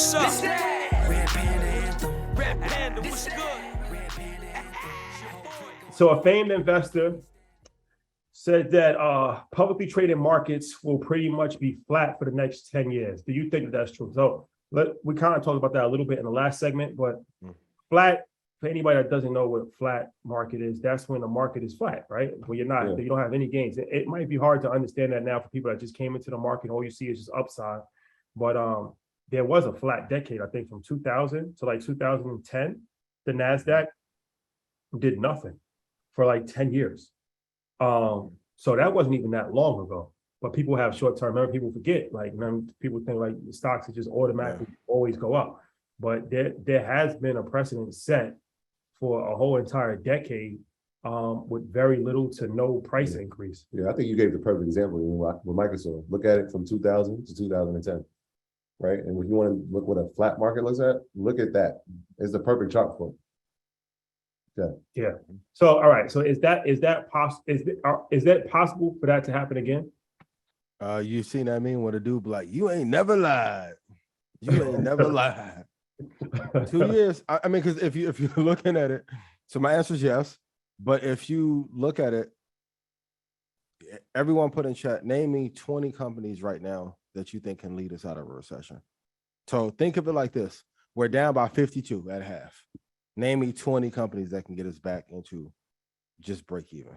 what's up? Red Panda Anthem. Red Panda, what's good? So a famed investor said that publicly traded markets will pretty much be flat for the next 10 years. Do you think that that's true? So we kind of talked about that a little bit in the last segment, but flat, for anybody that doesn't know what a flat market is, that's when the market is flat, right? When you don't have any gains. It might be hard to understand that now for people that just came into the market. All you see is just upside. But there was a flat decade, I think, from 2000 to like 2010. The NASDAQ did nothing for like 10 years. So that wasn't even that long ago. But people have short-term memory. People forget. Like, people think like the stocks just automatically always go up. But there has been a precedent set for a whole entire decade with very little to no price increase. Yeah, I think you gave the perfect example with Microsoft. Look at it from 2000 to 2010, right? And if you want to look what a flat market looks at, look at that. It's the perfect chart for it. Yeah. So, all right. So is that possible for that to happen again? You seen that meme where the dude be like, "You ain't never lied. You ain't never lied." 2 years. I mean, because if you're looking at it, so my answer is yes. But if you look at it, everyone put in chat, name me 20 companies right now that you think can lead us out of a recession. So think of it like this: we're down by 52 at half. Name me 20 companies that can get us back into just break even.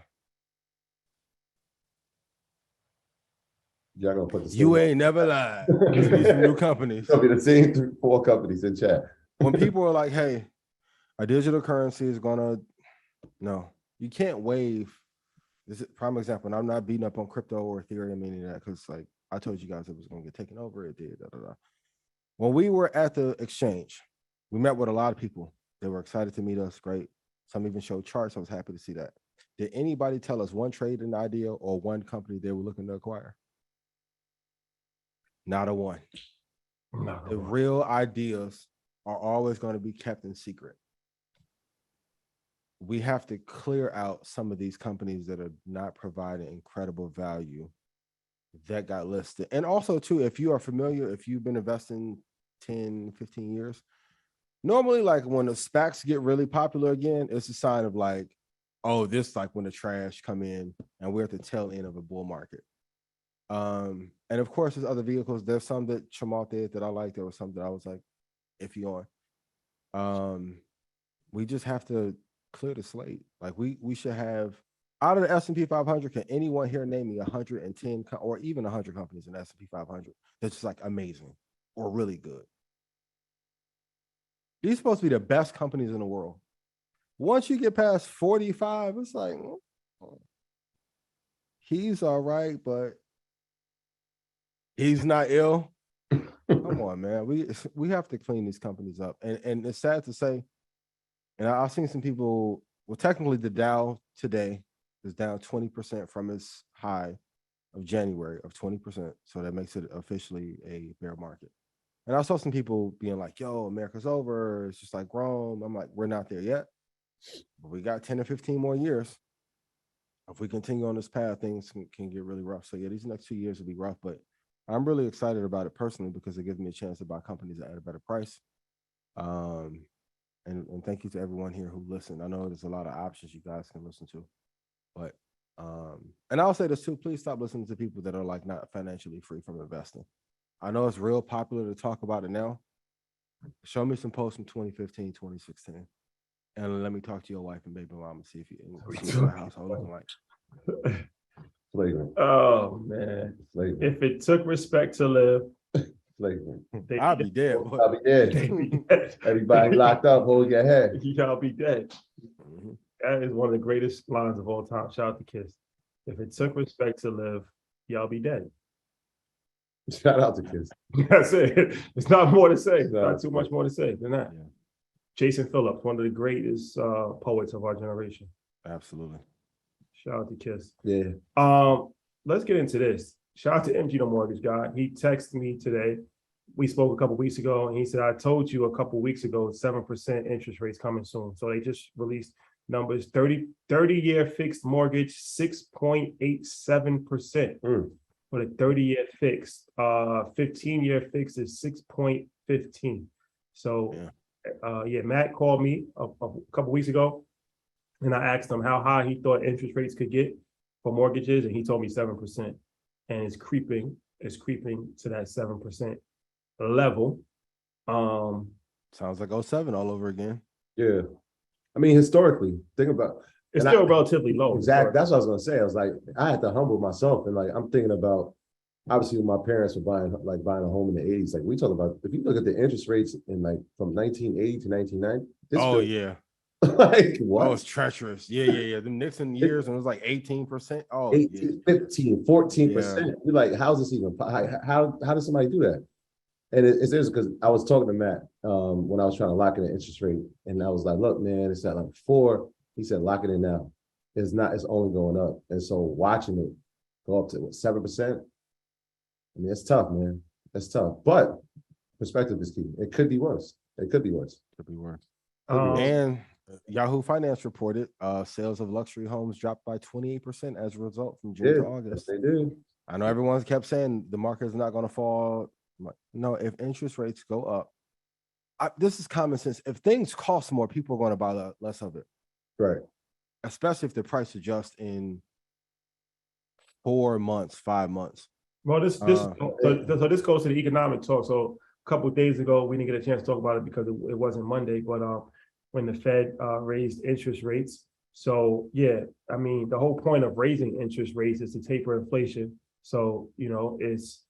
Y'all gonna put the You ain't never lied. These some new companies. It'll be the same 4 companies in chat. When people are like, "Hey, a digital currency is gonna," no, you can't wave. This is a prime example. And I'm not beating up on crypto or Ethereum, any of that, because like I told you guys it was gonna get taken over. It did. When we were at the exchange, we met with a lot of people. They were excited to meet us. Great. Some even showed charts. I was happy to see that. Did anybody tell us one trading idea or one company they were looking to acquire? Not a one. The real ideas are always going to be kept in secret. We have to clear out some of these companies that are not providing incredible value that got listed. And also, too, if you are familiar, if you've been investing 10, 15 years, normally, like when the SPACs get really popular again, it's a sign of like, oh, this like when the trash come in and we're at the tail end of a bull market. And of course, there's other vehicles. There's some that Chamal did that I like. There was some that I was like iffy on. We just have to clear the slate. Like we should have, out of the S&P 500, can anyone here name me 110 or even 100 companies in the S&P 500 that's just like amazing or really good? These are supposed to be the best companies in the world. Once you get past 45, it's like, he's all right, but he's not ill. Come on, man. We have to clean these companies up. And it's sad to say, and I've seen some people, well, technically the Dow today is down 20% from its high of January of 20%. So that makes it officially a bear market. And I saw some people being like, yo, America's over. It's just like Rome. I'm like, we're not there yet. But we got 10 or 15 more years. If we continue on this path, things can get really rough. So yeah, these next 2 years will be rough. But I'm really excited about it personally because it gives me a chance to buy companies at a better price. And thank you to everyone here who listened. I know there's a lot of options you guys can listen to. But and I'll say this too, please stop listening to people that are like not financially free from investing. I know it's real popular to talk about it now. Show me some posts from 2015, 2016. And let me talk to your wife and baby mom and see if you see what the household looking like. Slavery. Oh, man. Slavery. If it took respect to live, Slavery. I'll be dead. I'll be dead. Everybody locked up, hold your head. Y'all be dead. That is one of the greatest lines of all time. Shout out to Kiss. If it took respect to live, y'all be dead. Shout out to Kiss. That's it. It's not more to say. Not too much more to say than that. Yeah. Jason Phillips, one of the greatest poets of our generation. Absolutely. Shout out to Kiss. Yeah. Let's get into this. Shout out to MG the Mortgage Guy. He texted me today. We spoke a couple weeks ago, and he said, I told you a couple weeks ago, 7% interest rates coming soon. So they just released numbers. 30-year fixed mortgage, 6.87% for for the 30-year fixed. 15-year fixed is 6.15. So, Matt called me a couple weeks ago, and I asked him how high he thought interest rates could get for mortgages, and he told me 7%, and it's creeping to that 7% level. Sounds like '07 all over again. Yeah. I mean, historically, think about It's still relatively low. Exactly. That's what I was gonna say. I was like, I had to humble myself, and like I'm thinking about obviously when my parents were buying a home in the 80s. Like we talk about, if you look at the interest rates in like from 1980 to 1990, Yeah. like what? Oh, it's treacherous. Yeah. The Nixon years, and it was like 18%. Oh, 18, 15, 14%. You're like, how's this even? How does somebody do that? And it's because I was talking to Matt when I was trying to lock in the interest rate, and I was like, look, man, it's at like 4. He said, lock it in now. It's not, it's only going up. And so watching it go up to 7%, I mean, it's tough, man. It's tough. But perspective is key. It could be worse. Could be worse. And Yahoo Finance reported sales of luxury homes dropped by 28% as a result from June to August. They do. I know everyone's kept saying the market is not going to fall. No, if interest rates go up, this is common sense. If things cost more, people are going to buy less of it. Right. Especially if the price adjusts in 4 months, 5 months. Well, this goes to the economic talk. So a couple of days ago, we didn't get a chance to talk about it because it wasn't Monday, but when the Fed raised interest rates. So yeah, I mean, the whole point of raising interest rates is to taper inflation. So, is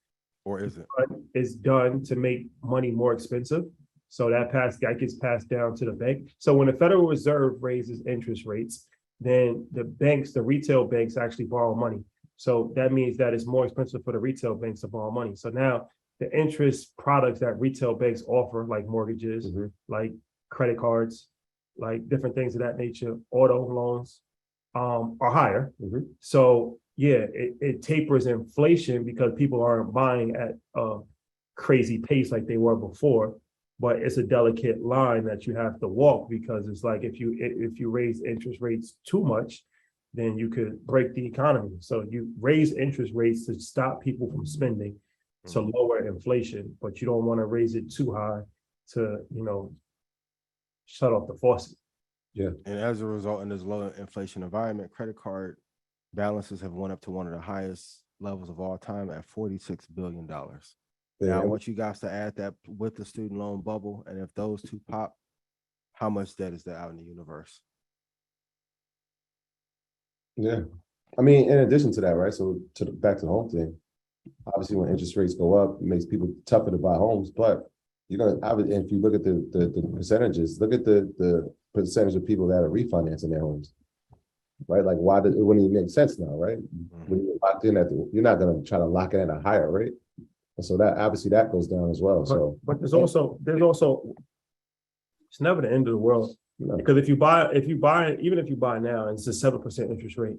it? It's done to make money more expensive. So that gets passed down to the bank. So when the Federal Reserve raises interest rates, then the retail banks actually borrow money. So that means that it's more expensive for the retail banks to borrow money. So now the interest products that retail banks offer, like mortgages, like credit cards, like different things of that nature, auto loans, are higher. So yeah, it tapers inflation because people aren't buying at a crazy pace like they were before. But it's a delicate line that you have to walk, because it's like if you raise interest rates too much, then you could break the economy. So you raise interest rates to stop people from spending, to lower inflation, but you don't want to raise it too high to, shut off the faucet. Yeah. And as a result, in this low inflation environment, credit card balances have went up to one of the highest levels of all time at $46 billion. Now, I want you guys to add that with the student loan bubble, and if those two pop, how much debt is there out in the universe? Yeah. I mean, in addition to that, right? So back to the home thing, obviously when interest rates go up, it makes people tougher to buy homes. But if you look at the percentages, look at the percentage of people that are refinancing their homes, right? Like it wouldn't even make sense now, right? When you're locked in you're not going to try to lock it at a higher rate. And so that obviously that goes down as well. But there's also it's never the end of the world. Because if you buy even if you buy now and it's a 7% interest rate,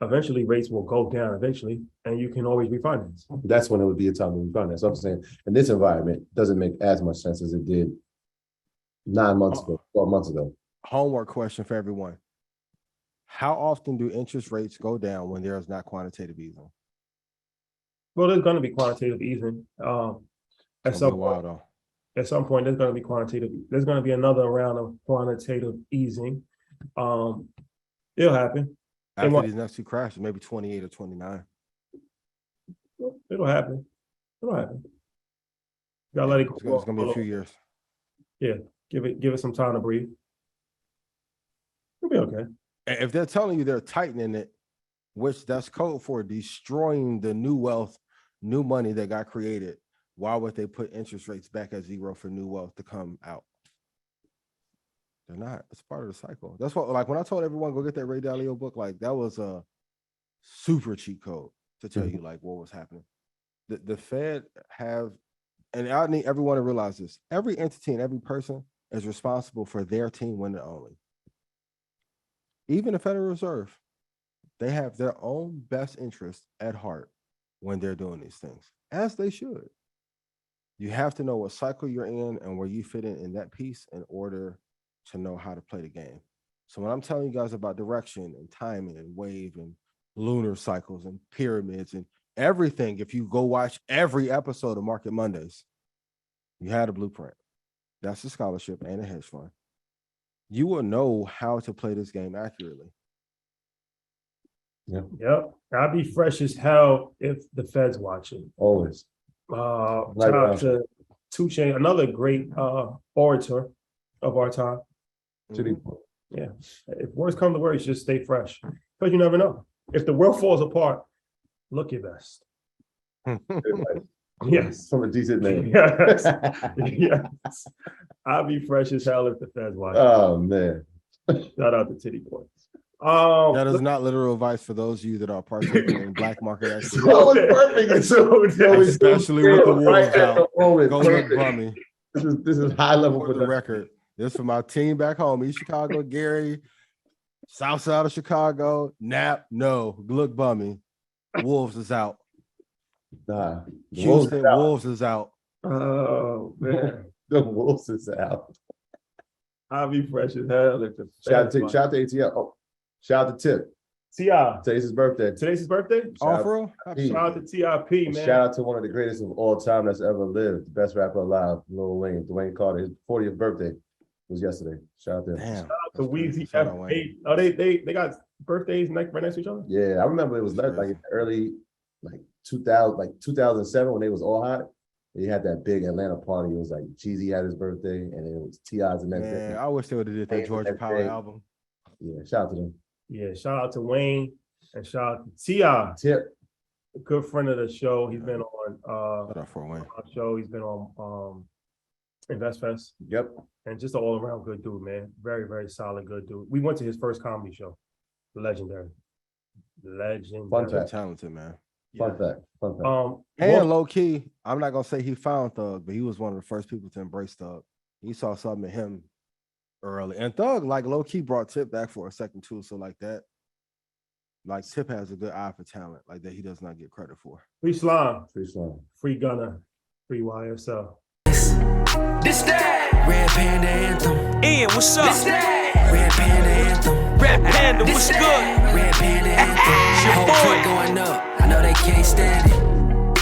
eventually rates will go down eventually, and you can always refinance. That's when it would be a time to refinance. So I'm saying in this environment, it doesn't make as much sense as it did 9 months ago, 12 months ago. Homework question for everyone. How often do interest rates go down when there is not quantitative easing? Well, there's going to be quantitative easing. At some point, there's going to be quantitative. There's going to be another round of quantitative easing. It'll happen. After these next two crashes, maybe 28 or 29. It'll happen. You gotta let it go. It's going to be a few years. Yeah, give it some time to breathe. It'll be okay. And if they're telling you they're tightening it, which that's code for destroying the new wealth, new money that got created, why would they put interest rates back at zero for new wealth to come out? They're not. It's part of the cycle. That's what, like when I told everyone go get that Ray Dalio book, like that was a super cheat code to tell you like what was happening. The Fed and I need everyone to realize this. Every entity and every person is responsible for their team winning only. Even the Federal Reserve, they have their own best interest at heart when they're doing these things, as they should. You have to know what cycle you're in and where you fit in that piece in order to know how to play the game. So when I'm telling you guys about direction and timing and wave and lunar cycles and pyramids and everything. If you go watch every episode of Market Mondays, you had a blueprint. That's a scholarship and a hedge fund. You will know how to play this game accurately. Yep. I'd be fresh as hell if the Fed's watching. Always. Shout out to Touche, another great orator of our time. Yeah. If words come to words, just stay fresh. Because you never know. If the world falls apart, look your best. Yes. From a decent man. Yes. Yes. I'll be fresh as hell if the Fed's watching. Oh man. Shout out to Titty Boy. That is not literal advice for those of you that are partaking in black market activity. That was perfect. Especially with the wolves out. Go look bummy. This is high level For the record. This for my team back home, East Chicago, Gary, South Side of Chicago, Nap, no, look bummy. Wolves is out. Nah. Houston, Wolves is out. Oh man. The Wolves is out. I'll be fresh as hell if the Shout out Fed's to ATL. Oh, shout out to Tip. T.I. Today's his birthday. Today's his birthday? Oh, for real? Shout out to T.I.P., man. Shout out to one of the greatest of all time that's ever lived, the best rapper alive, Lil Wayne, Dwayne Carter. His 40th birthday was yesterday. Shout out to him. Damn. Shout out to Weezy Shout out F8. Oh, they got birthdays right next to each other? Yeah, I remember it was like in the early 2007 when they was all hot. They had that big Atlanta party. It was like Jeezy had his birthday, and then it was T.I.'s the next day. Man, I wish they would have did that Georgia Power album. Yeah, shout out to them. Yeah, shout out to Wayne and shout out to T.I. Tip. A good friend of the show. He's been on Shout out for Wayne. our show. He's been on InvestFest. Yep. And just an all-around good dude, man. Very, very solid, good dude. We went to his first comedy show. Legendary. Fun fact. Talented, man. Fun fact. And low key, I'm not gonna say he found Thug, but he was one of the first people to embrace Thug. He saw something in him early, and Thug, like low key, brought Tip back for a second too. So like that, like Tip has a good eye for talent, like that he does not get credit for. Free Slime, Free Slime. Free Gunner, Free YSL. This that Red Panda Anthem. Ian, what's up? This that Red Panda Anthem. Red Panda, what's good? Red Panda Anthem. Your boy going up. I know they can't stand it.